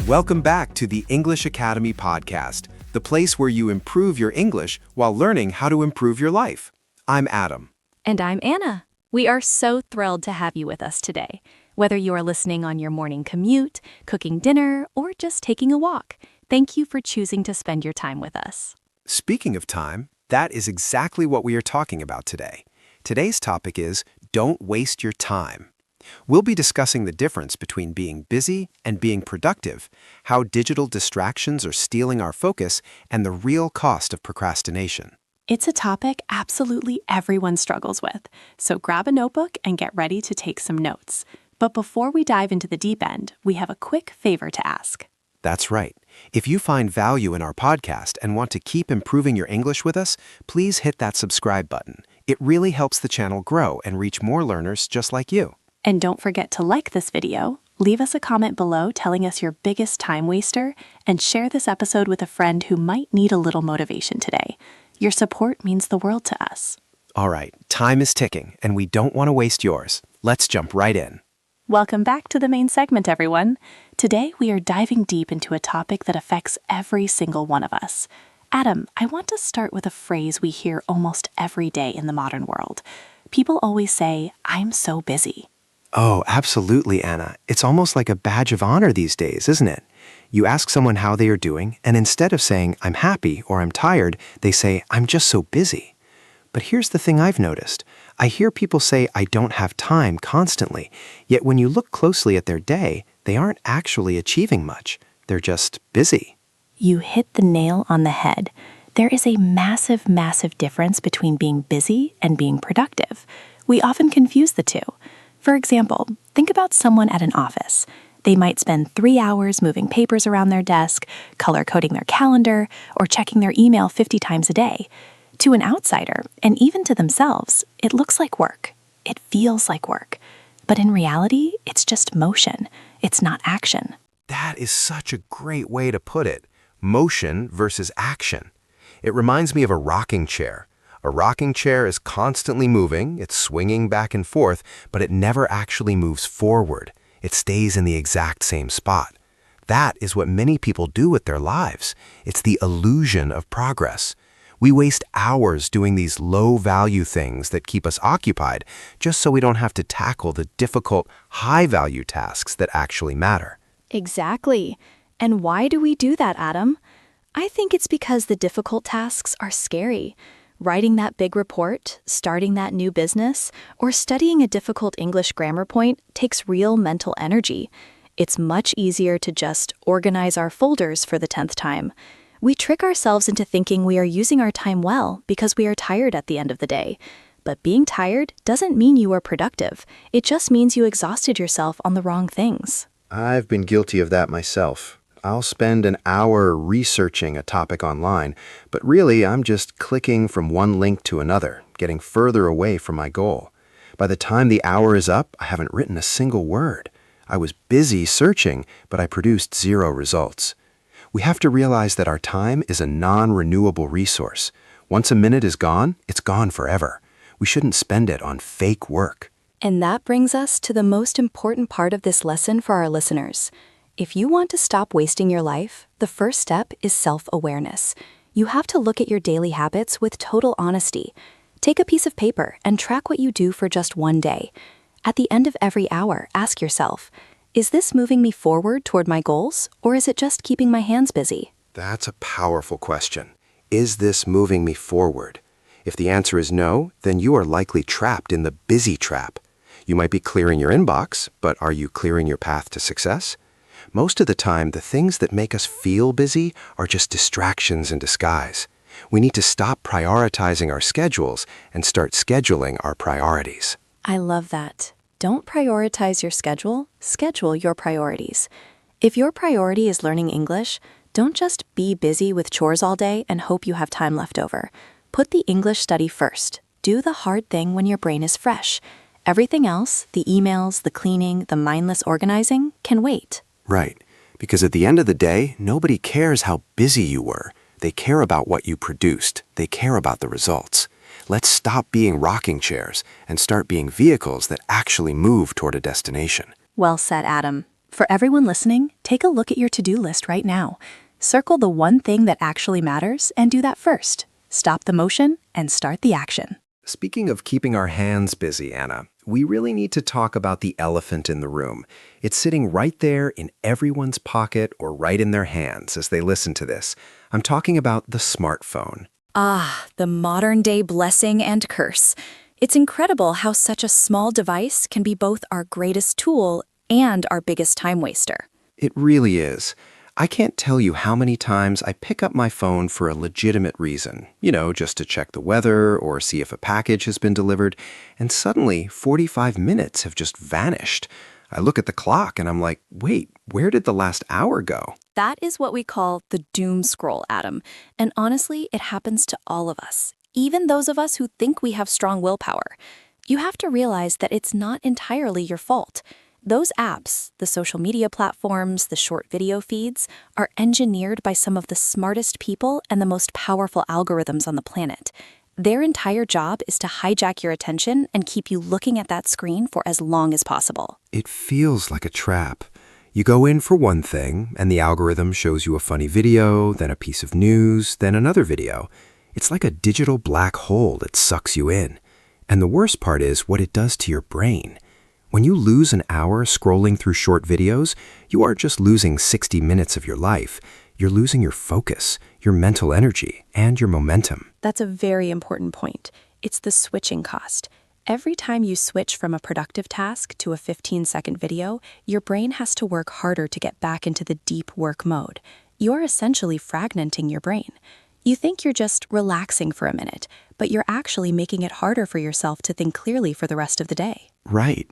Welcome back to the English Academy podcast, the place where you improve your English while learning how to improve your life. I'm Adam. And I'm Anna. We are so thrilled to have you with us today. Whether you are listening on your morning commute, cooking dinner, or just taking a walk, thank you for choosing to spend your time with us. Speaking of time, that is exactly what we are talking about today. Today's topic is don't waste your time. We'll be discussing the difference between being busy and being productive, how digital distractions are stealing our focus, and the real cost of procrastination. It's a topic absolutely everyone struggles with, so grab a notebook and get ready to take some notes. But before we dive into the deep end, we have a quick favor to ask. That's right. If you find value in our podcast and want to keep improving your English with us, please hit that subscribe button. It really helps the channel grow and reach more learners just like you. And don't forget to like this video, leave us a comment below telling us your biggest time waster, and share this episode with a friend who might need a little motivation today. Your support means the world to us. All right, time is ticking, and we don't want to waste yours. Let's jump right in. Welcome back to the main segment, everyone. Today, we are diving deep into a topic that affects every single one of us. Adam, I want to start with a phrase we hear almost every day in the modern world. People always say, "I'm so busy." Oh, absolutely, Anna. It's almost like a badge of honor these days, isn't it? You ask someone how they are doing, and instead of saying, "I'm happy" or "I'm tired," they say, "I'm just so busy." But here's the thing I've noticed. I hear people say, "I don't have time" constantly, yet when you look closely at their day, they aren't actually achieving much. They're just busy. You hit the nail on the head. There is a massive, massive difference between being busy and being productive. We often confuse the two. For example, think about someone at an office. They might spend 3 hours moving papers around their desk, color-coding their calendar, or checking their email 50 times a day. To an outsider, and even to themselves, it looks like work. It feels like work. But in reality, it's just motion. It's not action. That is such a great way to put it. Motion versus action. It reminds me of a rocking chair. A rocking chair is constantly moving, it's swinging back and forth, but it never actually moves forward. It stays in the exact same spot. That is what many people do with their lives. It's the illusion of progress. We waste hours doing these low-value things that keep us occupied just so we don't have to tackle the difficult, high-value tasks that actually matter. Exactly. And why do we do that, Adam? I think it's because the difficult tasks are scary. Writing that big report, starting that new business, or studying a difficult English grammar point takes real mental energy. It's much easier to just organize our folders for the 10th time. We trick ourselves into thinking we are using our time well because we are tired at the end of the day. But being tired doesn't mean you are productive. It just means you exhausted yourself on the wrong things. I've been guilty of that myself. I'll spend an hour researching a topic online, but really I'm just clicking from one link to another, getting further away from my goal. By the time the hour is up, I haven't written a single word. I was busy searching, but I produced 0 results. We have to realize that our time is a non-renewable resource. Once a minute is gone, it's gone forever. We shouldn't spend it on fake work. And that brings us to the most important part of this lesson for our listeners. If you want to stop wasting your life, the first step is self-awareness. You have to look at your daily habits with total honesty. Take a piece of paper and track what you do for just one day. At the end of every hour, ask yourself, is this moving me forward toward my goals, or is it just keeping my hands busy? That's a powerful question. Is this moving me forward? If the answer is no, then you are likely trapped in the busy trap. You might be clearing your inbox, but are you clearing your path to success? Most of the time, the things that make us feel busy are just distractions in disguise. We need to stop prioritizing our schedules and start scheduling our priorities. I love that. Don't prioritize your schedule, schedule your priorities. If your priority is learning English, don't just be busy with chores all day and hope you have time left over. Put the English study first. Do the hard thing when your brain is fresh. Everything else, the emails, the cleaning, the mindless organizing, can wait. Right, because at the end of the day, nobody cares how busy you were. They care about what you produced. They care about the results. Let's stop being rocking chairs and start being vehicles that actually move toward a destination. Well said, Adam. For everyone listening, take a look at your to-do list right now. Circle the one thing that actually matters and do that first. Stop the motion and start the action. Speaking of keeping our hands busy, Anna, we really need to talk about the elephant in the room. It's sitting right there in everyone's pocket or right in their hands as they listen to this. I'm talking about the smartphone. Ah, the modern-day blessing and curse. It's incredible how such a small device can be both our greatest tool and our biggest time waster. It really is. I can't tell you how many times I pick up my phone for a legitimate reason, just to check the weather or see if a package has been delivered, and suddenly 45 minutes have just vanished. I look at the clock and I'm like, wait, where did the last hour go? That is what we call the doom scroll, Adam. And honestly, it happens to all of us, even those of us who think we have strong willpower. You have to realize that it's not entirely your fault. Those apps, the social media platforms, the short video feeds, are engineered by some of the smartest people and the most powerful algorithms on the planet. Their entire job is to hijack your attention and keep you looking at that screen for as long as possible. It feels like a trap. You go in for one thing, and the algorithm shows you a funny video, then a piece of news, then another video. It's like a digital black hole that sucks you in. And the worst part is what it does to your brain. When you lose an hour scrolling through short videos, you aren't just losing 60 minutes of your life. You're losing your focus, your mental energy, and your momentum. That's a very important point. It's the switching cost. Every time you switch from a productive task to a 15-second video, your brain has to work harder to get back into the deep work mode. You're essentially fragmenting your brain. You think you're just relaxing for a minute, but you're actually making it harder for yourself to think clearly for the rest of the day. Right.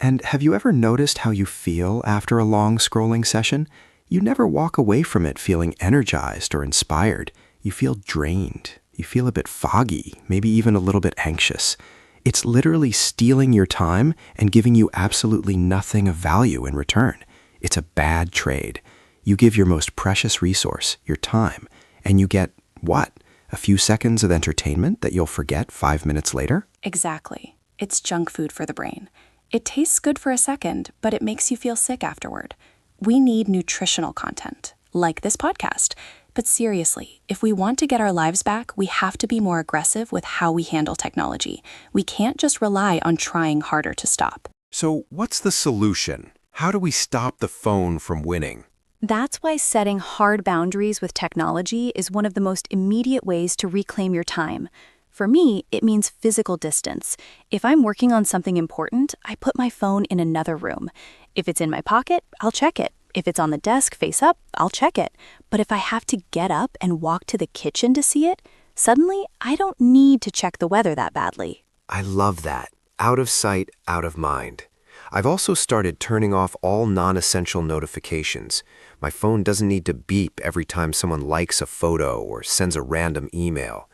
And have you ever noticed how you feel after a long scrolling session? You never walk away from it feeling energized or inspired. You feel drained. You feel a bit foggy, maybe even a little bit anxious. It's literally stealing your time and giving you absolutely nothing of value in return. It's a bad trade. You give your most precious resource, your time, and you get, what? A few seconds of entertainment that you'll forget 5 minutes later? Exactly. It's junk food for the brain. It tastes good for a second, but it makes you feel sick afterward. We need nutritional content, like this podcast. But seriously, if we want to get our lives back, we have to be more aggressive with how we handle technology. We can't just rely on trying harder to stop. So what's the solution? How do we stop the phone from winning? That's why setting hard boundaries with technology is one of the most immediate ways to reclaim your time. For me, it means physical distance. If I'm working on something important, I put my phone in another room. If it's in my pocket, I'll check it. If it's on the desk face up, I'll check it. But if I have to get up and walk to the kitchen to see it, suddenly I don't need to check the weather that badly. I love that. Out of sight, out of mind. I've also started turning off all non-essential notifications. My phone doesn't need to beep every time someone likes a photo or sends a random email.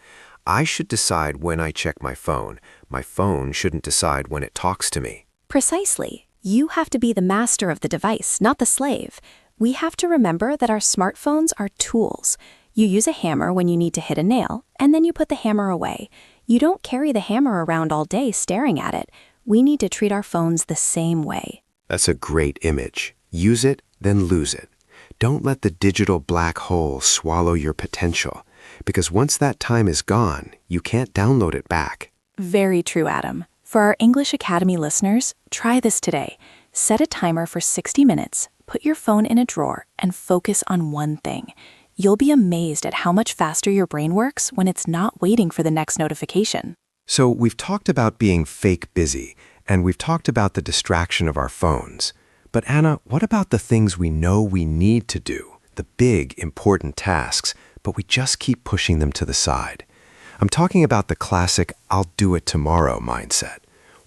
I should decide when I check my phone. My phone shouldn't decide when it talks to me. Precisely. You have to be the master of the device, not the slave. We have to remember that our smartphones are tools. You use a hammer when you need to hit a nail, and then you put the hammer away. You don't carry the hammer around all day staring at it. We need to treat our phones the same way. That's a great image. Use it, then lose it. Don't let the digital black hole swallow your potential, because once that time is gone, you can't download it back. Very true, Adam. For our English Academy listeners, try this today. Set a timer for 60 minutes, put your phone in a drawer, and focus on one thing. You'll be amazed at how much faster your brain works when it's not waiting for the next notification. So we've talked about being fake busy, and we've talked about the distraction of our phones. But Anna, what about the things we know we need to do, the big, important tasks, but we just keep pushing them to the side? I'm talking about the classic "I'll do it tomorrow" mindset.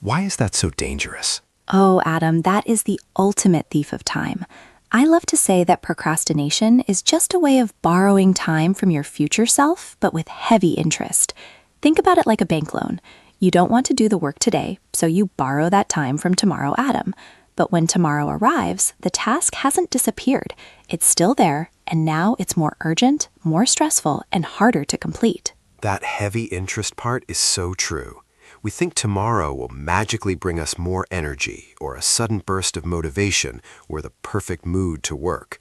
Why is that so dangerous? Oh, Adam, that is the ultimate thief of time. I love to say that procrastination is just a way of borrowing time from your future self, but with heavy interest. Think about it like a bank loan. You don't want to do the work today, so you borrow that time from tomorrow Adam. But when tomorrow arrives, the task hasn't disappeared. It's still there, and now it's more urgent, more stressful, and harder to complete. That heavy interest part is so true. We think tomorrow will magically bring us more energy or a sudden burst of motivation or the perfect mood to work.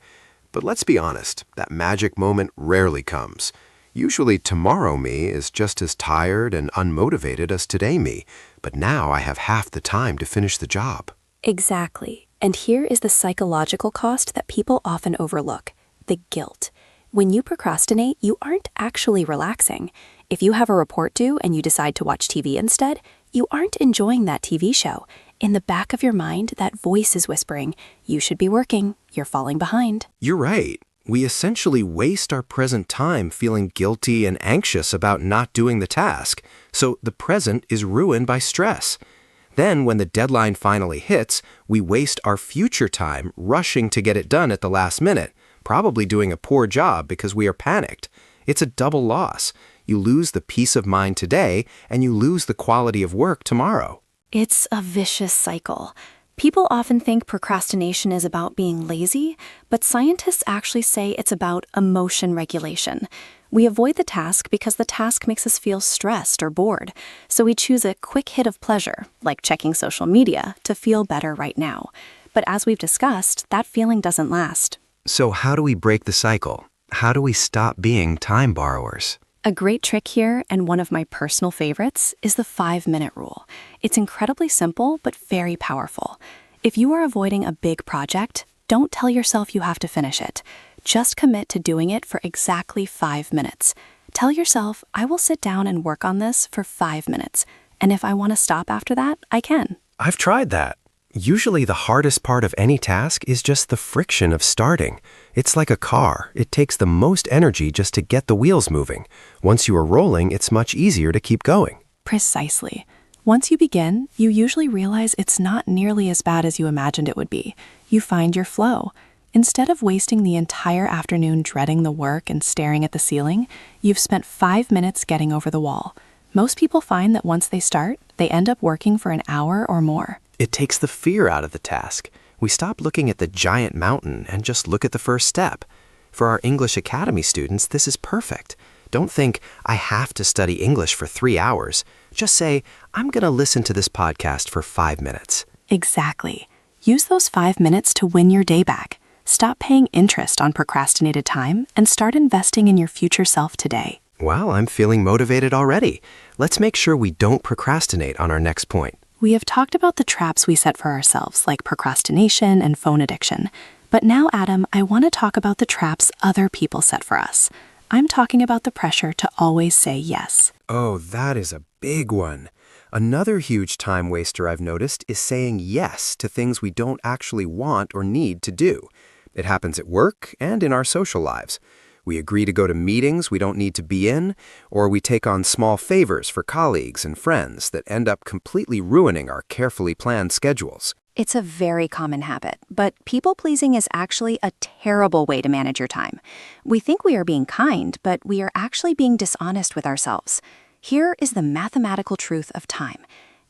But let's be honest, that magic moment rarely comes. Usually tomorrow me is just as tired and unmotivated as today me, but now I have half the time to finish the job. Exactly. And here is the psychological cost that people often overlook: the guilt. When you procrastinate, you aren't actually relaxing. If you have a report due and you decide to watch TV instead, you aren't enjoying that TV show. In the back of your mind, that voice is whispering, "You should be working. You're falling behind." You're right. We essentially waste our present time feeling guilty and anxious about not doing the task, so the present is ruined by stress. Then, when the deadline finally hits, we waste our future time rushing to get it done at the last minute, probably doing a poor job because we are panicked. It's a double loss. You lose the peace of mind today, and you lose the quality of work tomorrow. It's a vicious cycle. People often think procrastination is about being lazy, but scientists actually say it's about emotion regulation. We avoid the task because the task makes us feel stressed or bored, so we choose a quick hit of pleasure, like checking social media, to feel better right now. But as we've discussed, that feeling doesn't last. So how do we break the cycle? How do we stop being time borrowers? A great trick here, and one of my personal favorites, is the 5-minute rule. It's incredibly simple, but very powerful. If you are avoiding a big project, don't tell yourself you have to finish it. Just commit to doing it for exactly 5 minutes. Tell yourself, I will sit down and work on this for 5 minutes, and if I want to stop after that, I can. I've tried that. Usually the hardest part of any task is just the friction of starting. It's like a car. It takes the most energy just to get the wheels moving. Once you are rolling, it's much easier to keep going. Precisely. Once you begin, you usually realize it's not nearly as bad as you imagined it would be. You find your flow. Instead of wasting the entire afternoon dreading the work and staring at the ceiling, you've spent 5 minutes getting over the wall. Most people find that once they start, they end up working for an hour or more. It takes the fear out of the task. We stop looking at the giant mountain and just look at the first step. For our English Academy students, this is perfect. Don't think, I have to study English for 3 hours. Just say, I'm going to listen to this podcast for 5 minutes. Exactly. Use those 5 minutes to win your day back. Stop paying interest on procrastinated time and start investing in your future self today. Well, I'm feeling motivated already. Let's make sure we don't procrastinate on our next point. We have talked about the traps we set for ourselves, like procrastination and phone addiction. But now, Adam, I want to talk about the traps other people set for us. I'm talking about the pressure to always say yes. Oh, that is a big one. Another huge time waster I've noticed is saying yes to things we don't actually want or need to do. It happens at work and in our social lives. We agree to go to meetings we don't need to be in, or we take on small favors for colleagues and friends that end up completely ruining our carefully planned schedules. It's a very common habit, but people-pleasing is actually a terrible way to manage your time. We think we are being kind, but we are actually being dishonest with ourselves. Here is the mathematical truth of time.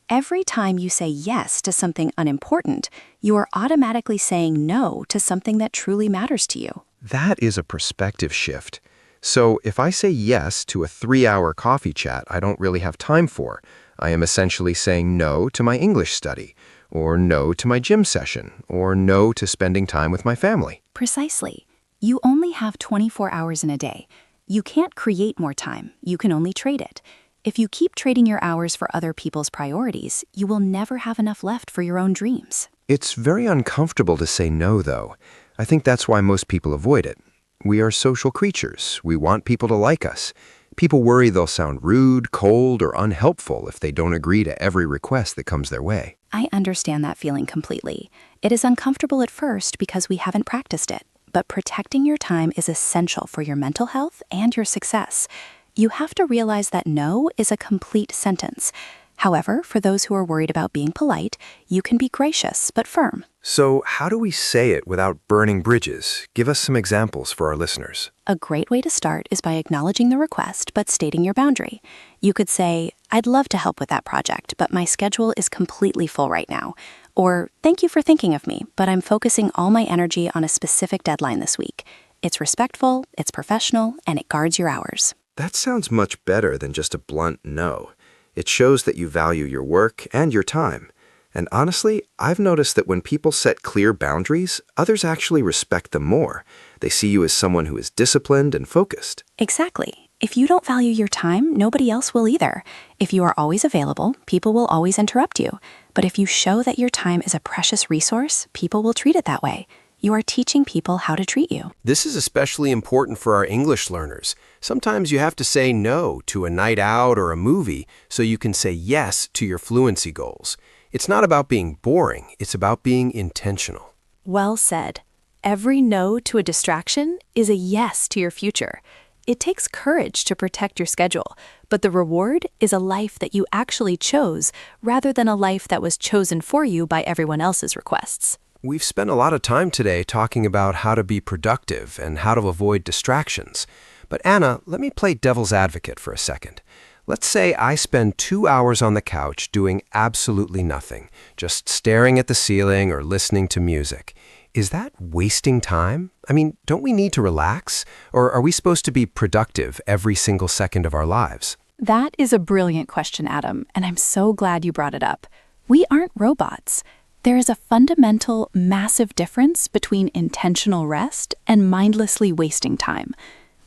Every time you say yes to something unimportant, you are automatically saying no to something that truly matters to you. That is a perspective shift. So if I say yes to a 3-hour coffee chat I don't really have time for, I am essentially saying no to my English study, or no to my gym session, or no to spending time with my family. Precisely. You only have 24 hours in a day. You can't create more time. You can only trade it. If you keep trading your hours for other people's priorities, you will never have enough left for your own dreams. It's very uncomfortable to say no, though. I think that's why most people avoid it. We are social creatures. We want people to like us. People worry they'll sound rude, cold, or unhelpful if they don't agree to every request that comes their way. I understand that feeling completely. It is uncomfortable at first because we haven't practiced it, but protecting your time is essential for your mental health and your success. You have to realize that no is a complete sentence. However, for those who are worried about being polite, you can be gracious but firm. So how do we say it without burning bridges? Give us some examples for our listeners. A great way to start is by acknowledging the request but stating your boundary. You could say, I'd love to help with that project, but my schedule is completely full right now. Or, thank you for thinking of me, but I'm focusing all my energy on a specific deadline this week. It's respectful, it's professional, and it guards your hours. That sounds much better than just a blunt no. It shows that you value your work and your time. And honestly, I've noticed that when people set clear boundaries, others actually respect them more. They see you as someone who is disciplined and focused. Exactly. If you don't value your time, nobody else will either. If you are always available, people will always interrupt you. But if you show that your time is a precious resource, people will treat it that way. You are teaching people how to treat you. This is especially important for our English learners. Sometimes you have to say no to a night out or a movie so you can say yes to your fluency goals. It's not about being boring, it's about being intentional. Well said. Every no to a distraction is a yes to your future. It takes courage to protect your schedule, but the reward is a life that you actually chose rather than a life that was chosen for you by everyone else's requests. We've spent a lot of time today talking about how to be productive and how to avoid distractions. But Anna, let me play devil's advocate for a second. Let's say I spend 2 hours on the couch doing absolutely nothing, just staring at the ceiling or listening to music. Is that wasting time? I mean, don't we need to relax? Or are we supposed to be productive every single second of our lives? That is a brilliant question, Adam, and I'm so glad you brought it up. We aren't robots. There is a fundamental, massive difference between intentional rest and mindlessly wasting time.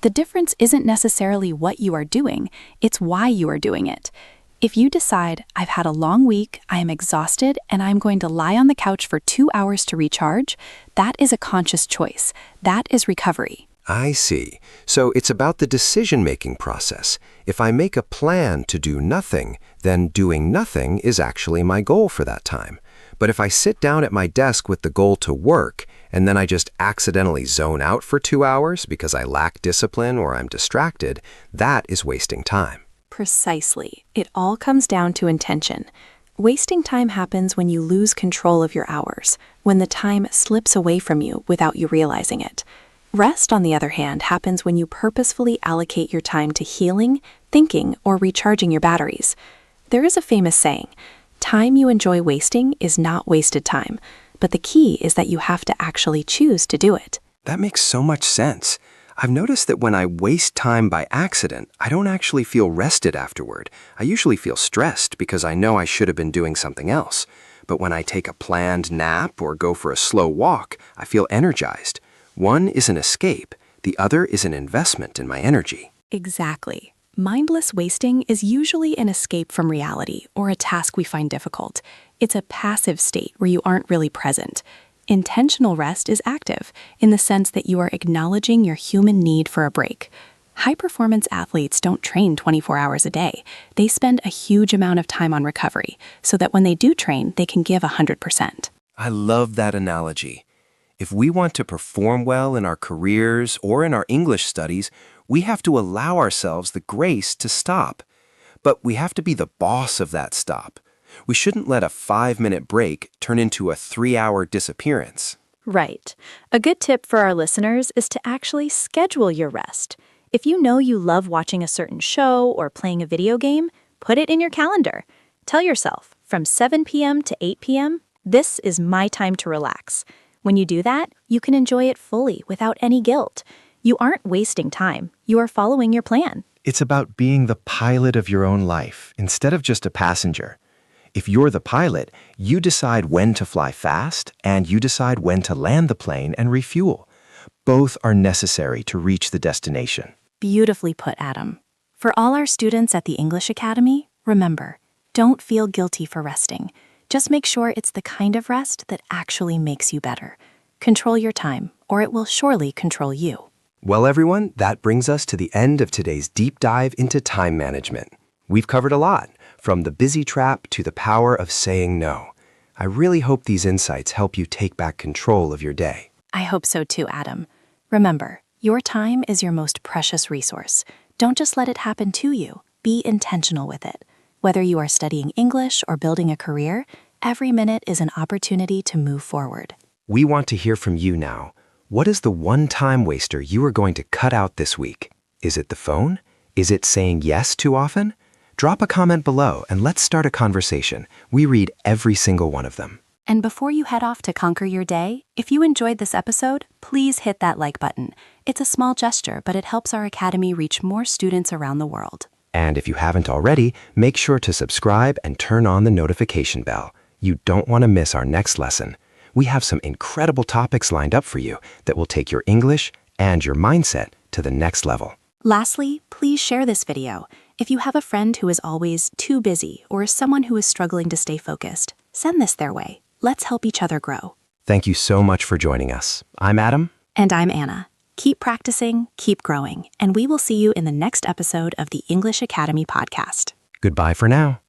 The difference isn't necessarily what you are doing, it's why you are doing it. If you decide, I've had a long week, I am exhausted, and I'm going to lie on the couch for 2 hours to recharge, that is a conscious choice. That is recovery. I see. So it's about the decision-making process. If I make a plan to do nothing, then doing nothing is actually my goal for that time. But if I sit down at my desk with the goal to work, and then I just accidentally zone out for 2 hours because I lack discipline or I'm distracted, that is wasting time. Precisely. It all comes down to intention. Wasting time happens when you lose control of your hours, when the time slips away from you without you realizing it. Rest, on the other hand, happens when you purposefully allocate your time to healing, thinking, or recharging your batteries. There is a famous saying, time you enjoy wasting is not wasted time, but the key is that you have to actually choose to do it. That makes so much sense. I've noticed that when I waste time by accident, I don't actually feel rested afterward. I usually feel stressed because I know I should have been doing something else. But when I take a planned nap or go for a slow walk, I feel energized. One is an escape, the other is an investment in my energy. Exactly. Mindless wasting is usually an escape from reality or a task we find difficult. It's a passive state where you aren't really present. Intentional rest is active, in the sense that you are acknowledging your human need for a break. High-performance athletes don't train 24 hours a day. They spend a huge amount of time on recovery, so that when they do train, they can give 100%. I love that analogy. If we want to perform well in our careers or in our English studies, we have to allow ourselves the grace to stop. But we have to be the boss of that stop. We shouldn't let a 5-minute break turn into a 3-hour disappearance. Right. A good tip for our listeners is to actually schedule your rest. If you know you love watching a certain show or playing a video game, put it in your calendar. Tell yourself, from 7 p.m. to 8 p.m., this is my time to relax. When you do that, you can enjoy it fully without any guilt. You aren't wasting time. You are following your plan. It's about being the pilot of your own life instead of just a passenger. If you're the pilot, you decide when to fly fast and you decide when to land the plane and refuel. Both are necessary to reach the destination. Beautifully put, Adam. For all our students at the English Academy, remember, don't feel guilty for resting. Just make sure it's the kind of rest that actually makes you better. Control your time, or it will surely control you. Well, everyone, that brings us to the end of today's deep dive into time management. We've covered a lot, from the busy trap to the power of saying no. I really hope these insights help you take back control of your day. I hope so too, Adam. Remember, your time is your most precious resource. Don't just let it happen to you. Be intentional with it. Whether you are studying English or building a career, every minute is an opportunity to move forward. We want to hear from you now. What is the one time waster you are going to cut out this week? Is it the phone? Is it saying yes too often? Drop a comment below and let's start a conversation. We read every single one of them. And before you head off to conquer your day, if you enjoyed this episode, please hit that like button. It's a small gesture, but it helps our academy reach more students around the world. And if you haven't already, make sure to subscribe and turn on the notification bell. You don't want to miss our next lesson. We have some incredible topics lined up for you that will take your English and your mindset to the next level. Lastly, please share this video. If you have a friend who is always too busy or someone who is struggling to stay focused, send this their way. Let's help each other grow. Thank you so much for joining us. I'm Adam. And I'm Anna. Keep practicing, keep growing, and we will see you in the next episode of the English Academy podcast. Goodbye for now.